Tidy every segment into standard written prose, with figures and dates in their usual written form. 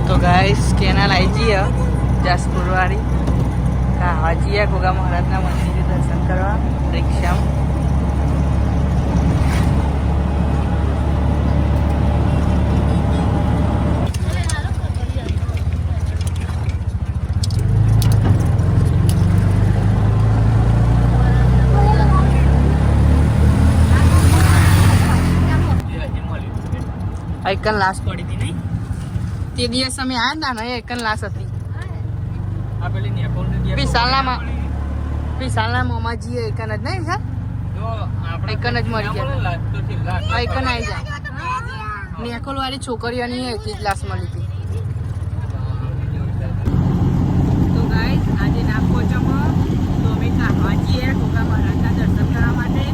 तो guys canal आई जी जासपुर वाली कहा जी गोगा महाराज ना मंदिर दर्शन करवा रिक्शा એકન લાશ પડી હતી નહીં તે દિવસ અમે આયા હતા ને એકન લાશ હતી આ પેલી ને અકાઉન્ટ વિશાલના મોમાજી એકન જ નહીં સર જો આપણે એકન જ મરી ગયા એકન આવી જાય નેકોલ વાળી છોકરીઓની એક જ લાશ મળી હતી તો ગાઈસ આજે નાગપોચમાં તો અમે કાહવાજી ગોગા મહારાજના દર્શન કરવા માટે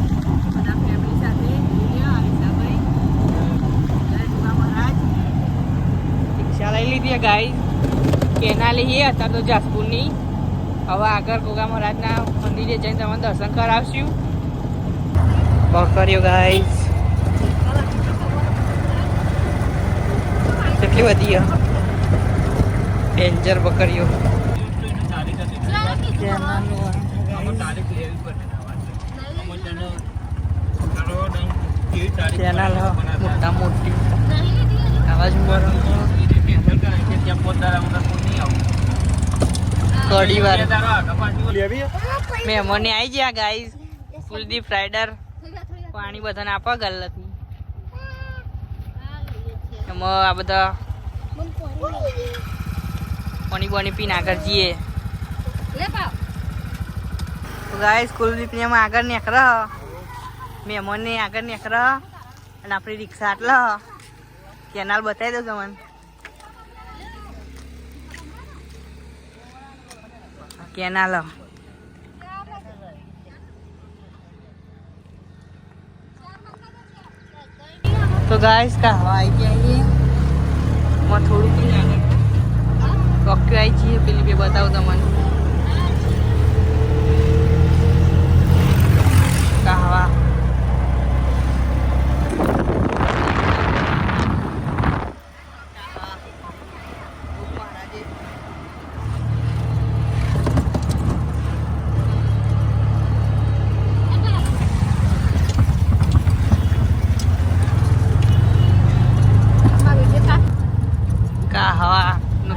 બધા ફેમિલી સાથે લઈ લીધી ગાય કેનાલી એ હતા તો જાસપુરની હવે આગળ ગોગા મહારાજના મંદિરે જઈને તમને દર્શન કરાવશું બકરીઓ ગાઈસ કેટલી બધી ડેન્જર બકરીઓ કેનાલ મોટા મોટી આવાજ કડી વાર મહેમાન આવી ગયા ગાઈસ કુલદીપ રાઇડર પાણી બધાને આપવા ગલત એમાં આ બધા પાણી પાણી પીને આગળ જઈએ તો ગાઈસ કુલદીપ ને એમાં આગળ નીકળ મહેમાન ને આગળ નીકળ અને આપણી રિક્ષા આટલા કેનાલ બતાવી દો તમને કેનાલ તો ગાઈસ કહવા આવી ગયા થોડુંક આવી છીએ પેલી બે બતાવું તમને કહવા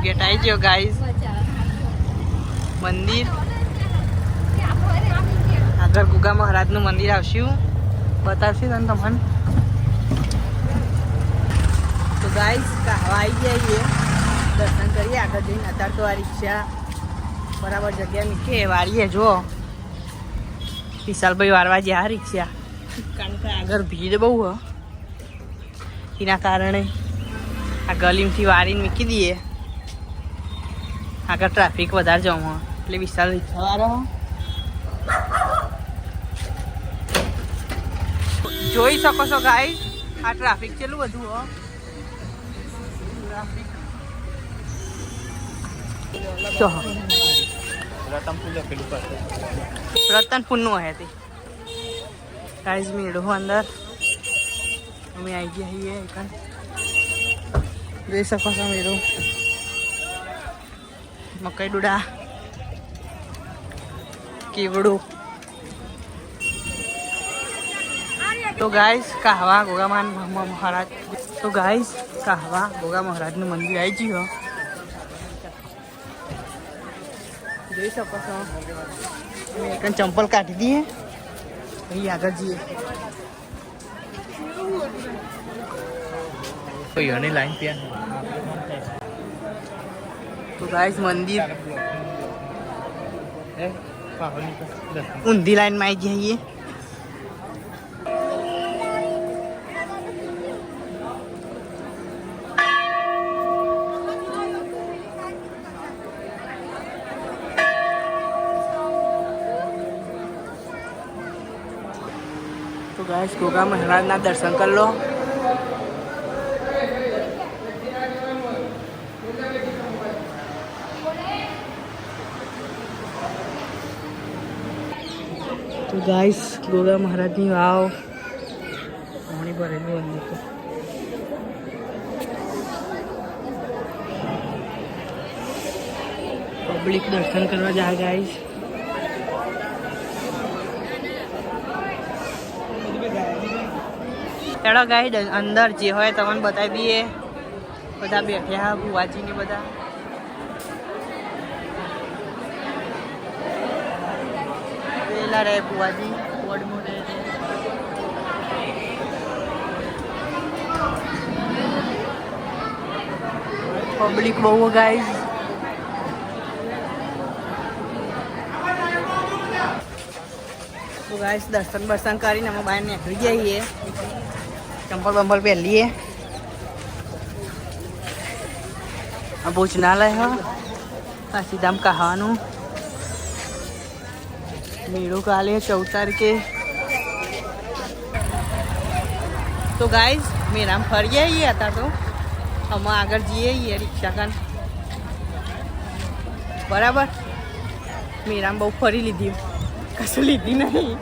ગેટ આવી ગયો ગાઈસ મંદિર આગળ ગોગા મહારાજ નું મંદિર આવશું બતાવશે તને તમને તો ગાઈસ કહવા આવી જઈએ દર્શન કરીએ આગળ જઈને અત્યારે તો આ રિક્ષા બરાબર જગ્યા મૂકીએ વાળીએ જો વિશાલભાઈ વારવા જે આ રિક્ષા કારણ કે આગળ ભીડ બહુ હ એના કારણે આ ગલીમથી વાળીને મૂકી દઈએ આગળ ટ્રાફિક વધારે જવું એટલે વિશાલ રિક્ષાવાળો જોઈ શકો છો ગાઈસ આ ટ્રાફિક કેટલું બધું હો રતનપુર નું હે તે ગાઈસ મેળો અંદર અમે આવી ગયા છીએ જોઈ શકો છો મેળો મકાઈ ડુડા કેવડું તો ગાઈસ કહવા ગોગા મહારાજ તો ગાઈસ કહવા ગોગા મહારાજનું મંદિર આવી ગયું જોઈ શકો છો એક ચંપલ કાઢી દઈએ અહીં આગળ જઈએ કોઈની લાઈન ત્યાં તો ગાઈસ મંદિર ઊંધી લાઈનમાં આવી જઈએ તો ગાઈસ ગોગા મહારાજના દર્શન કરી લો तो गाइस गोगा महाराज ની વાવ પાણી ભરેલું અંદર તો પબ્લિક દર્શન કરવા જાય ગાઈસ. ચલો ગાઈસ અંદર જે હોય તમને બતાવી દઈએ. બધા બેઠ્યા બુવાજી ને બધા. પેલા રે બુવાજી બોર્ડ મોટે પબ્લિક બહુ ગાઈસ. તો ગાઈસ દર્શન બર્શન કરીને અમે બહાર નીકળી જઈએ. ચંપલ બંપલ પહેરીએ. આ ભોજનાલય હા આ સીધામ કહાવાનું મેળો કાલે 14 તારીખે. તો ગાઈસ મેળામાં ફરી આવીએ હતા. તો અમે આગળ જઈએ રિક્ષા કાન બરાબર. મેળામાં બહુ ફરી લીધી, કશું લીધી નહીં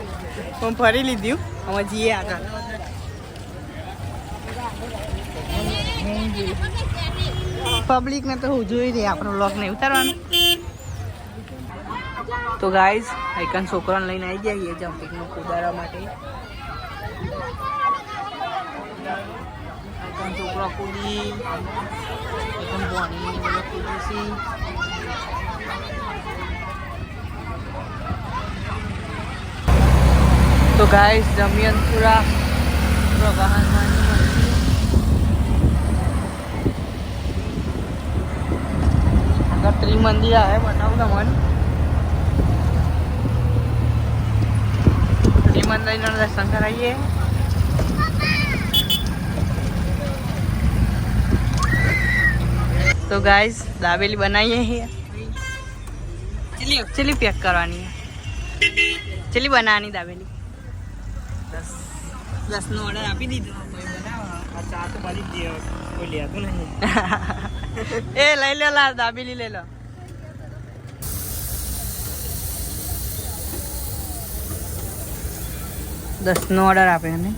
પણ ફરી લીધું. અમે જઈએ આગળ. પબ્લિકને તો હું જોઈ રહી આપણો વ્લોગ નહીં ઉતારવાનું. તો ગાઈઝ આઈકન છોકરાને લઈને આવી જઈએ જમ્પિંગમાં કુદાડવા માટે. આઈકન છોકરા કૂદી આઈકન ભણી બધા કૂદી. તો ગાઈઝ જમિયનપુરા પ્રવાહનમાંની આગળ ત્રિમંદિર આવે બતાવું તમને. ત્રિમંદિરના દર્શન કરાવીએ. તો ગાઈઝ દાબેલી બનાવીએ. ચલી પેક કરવાની ચલી બનાવવાની દાબેલી. 10 નો ઓર્ડર આપી દીધો. ચા તો બની જ કોઈ લેતું નહીં. એ લઈ લો લા દાબેલી લઈ લો. દસ નો ઓર્ડર આપે ને.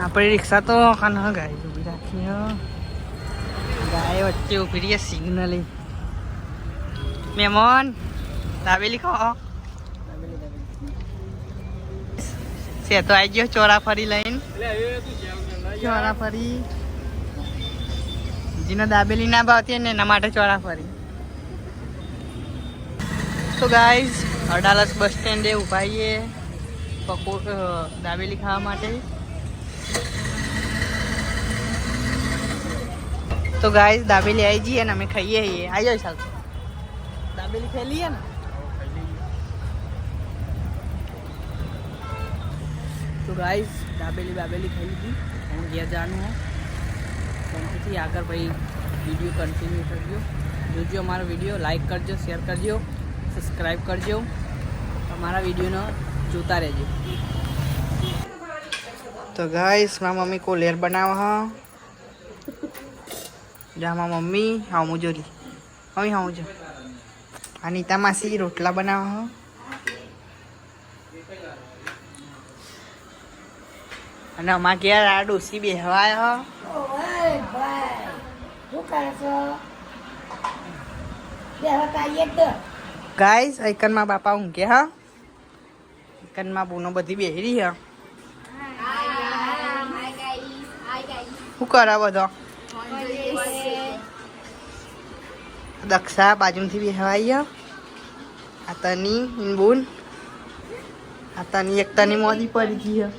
આપણી રિક્ષા તો કાના ગાય ઉભી રાખી. ગાય વચ્ચે ઉભી રહી સિગ્નલ. મહેમાન દાબેલી ખાઓ. છે તો આવી ગયો ચોરાફરી લઈને. ચોરાફરી જેને દાબેલી ના ભાવતી ને એના માટે ચોરાફરી. તો ગાઈઝ અડાલજ બસ સ્ટેન્ડે ઉભાઈએ દાબેલી ખાવા માટે. તો ગાઈઝ દાબેલી આવી જઈએ ને અમે ખાઈએ. આવી જાય ચાલશે. દાબેલી ખાઈ લઈએ ને. તો ગાઈઝ દાબેલી ખાઈ લીધી. હું ઘેર જવાનું હોય શાંતિથી આગળ ભાઈ વિડીયો કન્ટિન્યુ કરજો. જોજો અમારો વિડીયો, લાઈક કરજો, શેર કરજો, સબસ્ક્રાઈબ કરજો. અમારા વિડીયોનો જોતા રહેજો. તો ગાઈઝ મારા મમ્મી કોલેર બનાવે હા. જામાં મમ્મી હા હું જોરી હવે હા જો. અનિતા માસી રોટલા બનાવે હા. અને અમારા ઘેર આ ડોસી બેહવાય હ. ગાઈસ આઈકનમાં બાપા ઊંઘે હા. આઈકનમાં બૂનો બધી બેહી રહી હા. શું કરે બધો? દક્ષા બાજુથી બેહવાય. આ તની બૂન આ તની એક તની મોદી પડી ગઈ.